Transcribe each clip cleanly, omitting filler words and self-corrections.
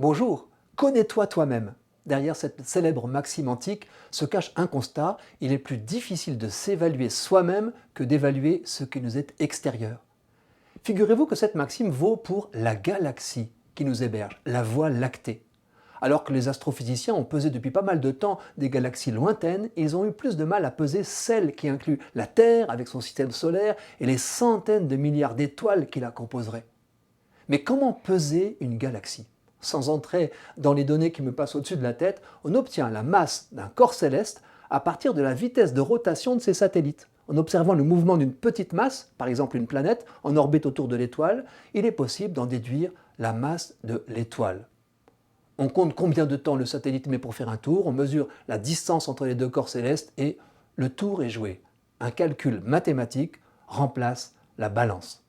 Bonjour, connais-toi toi-même. Derrière cette célèbre maxime antique se cache un constat, il est plus difficile de s'évaluer soi-même que d'évaluer ce qui nous est extérieur. Figurez-vous que cette maxime vaut pour la galaxie qui nous héberge, la Voie lactée. Alors que les astrophysiciens ont pesé depuis pas mal de temps des galaxies lointaines, ils ont eu plus de mal à peser celle qui inclut la Terre avec son système solaire et les centaines de milliards d'étoiles qui la composeraient. Mais comment peser une galaxie? Sans entrer dans les données qui me passent au-dessus de la tête, on obtient la masse d'un corps céleste à partir de la vitesse de rotation de ses satellites. En observant le mouvement d'une petite masse, par exemple une planète, en orbite autour de l'étoile, il est possible d'en déduire la masse de l'étoile. On compte combien de temps le satellite met pour faire un tour, on mesure la distance entre les deux corps célestes et le tour est joué. Un calcul mathématique remplace la balance.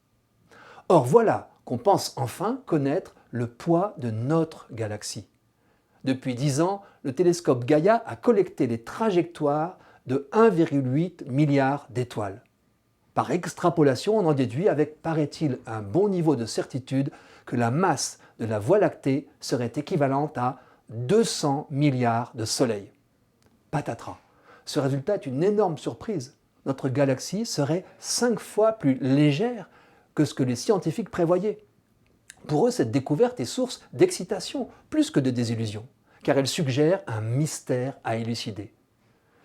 Or voilà qu'on pense enfin connaître le poids de notre galaxie. Depuis 10 ans, le télescope Gaïa a collecté les trajectoires de 1,8 milliard d'étoiles. Par extrapolation, on en déduit avec, paraît-il, un bon niveau de certitude que la masse de la Voie lactée serait équivalente à 200 milliards de soleils. Patatras. Ce résultat est une énorme surprise. Notre galaxie serait 5 fois plus légère que ce que les scientifiques prévoyaient. Pour eux, cette découverte est source d'excitation plus que de désillusion, car elle suggère un mystère à élucider.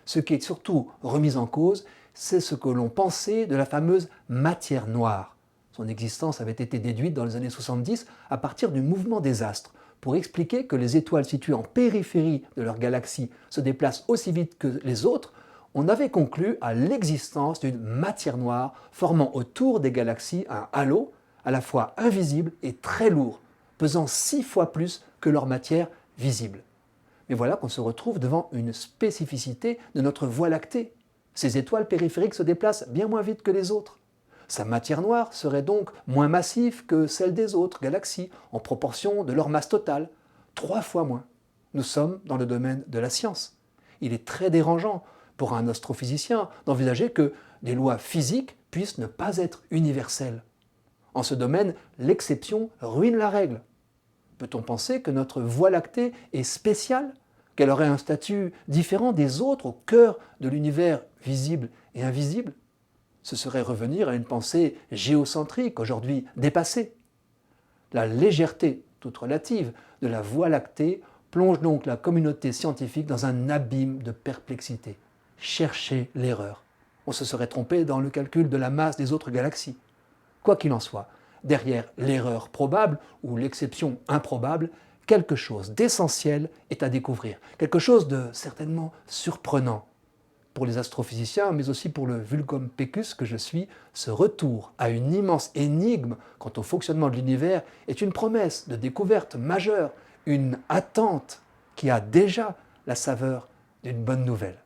Ce qui est surtout remis en cause, c'est ce que l'on pensait de la fameuse matière noire. Son existence avait été déduite dans les années 70 à partir du mouvement des astres, pour expliquer que les étoiles situées en périphérie de leur galaxie se déplacent aussi vite que les autres. On avait conclu à l'existence d'une matière noire formant autour des galaxies un halo à la fois invisible et très lourd, pesant 6 fois plus que leur matière visible. Mais voilà qu'on se retrouve devant une spécificité de notre Voie lactée. Ces étoiles périphériques se déplacent bien moins vite que les autres. Sa matière noire serait donc moins massive que celle des autres galaxies, en proportion de leur masse totale, 3 fois moins. Nous sommes dans le domaine de la science. Il est très dérangeant pour un astrophysicien d'envisager que des lois physiques puissent ne pas être universelles. En ce domaine, l'exception ruine la règle. Peut-on penser que notre Voie lactée est spéciale, qu'elle aurait un statut différent des autres au cœur de l'univers visible et invisible? Ce serait revenir à une pensée géocentrique, aujourd'hui dépassée. La légèreté, toute relative, de la Voie lactée plonge donc la communauté scientifique dans un abîme de perplexité. Cherchez l'erreur. On se serait trompé dans le calcul de la masse des autres galaxies. Quoi qu'il en soit, derrière l'erreur probable ou l'exception improbable, quelque chose d'essentiel est à découvrir, quelque chose de certainement surprenant. Pour les astrophysiciens, mais aussi pour le vulgum pecus que je suis, ce retour à une immense énigme quant au fonctionnement de l'univers est une promesse de découverte majeure, une attente qui a déjà la saveur d'une bonne nouvelle.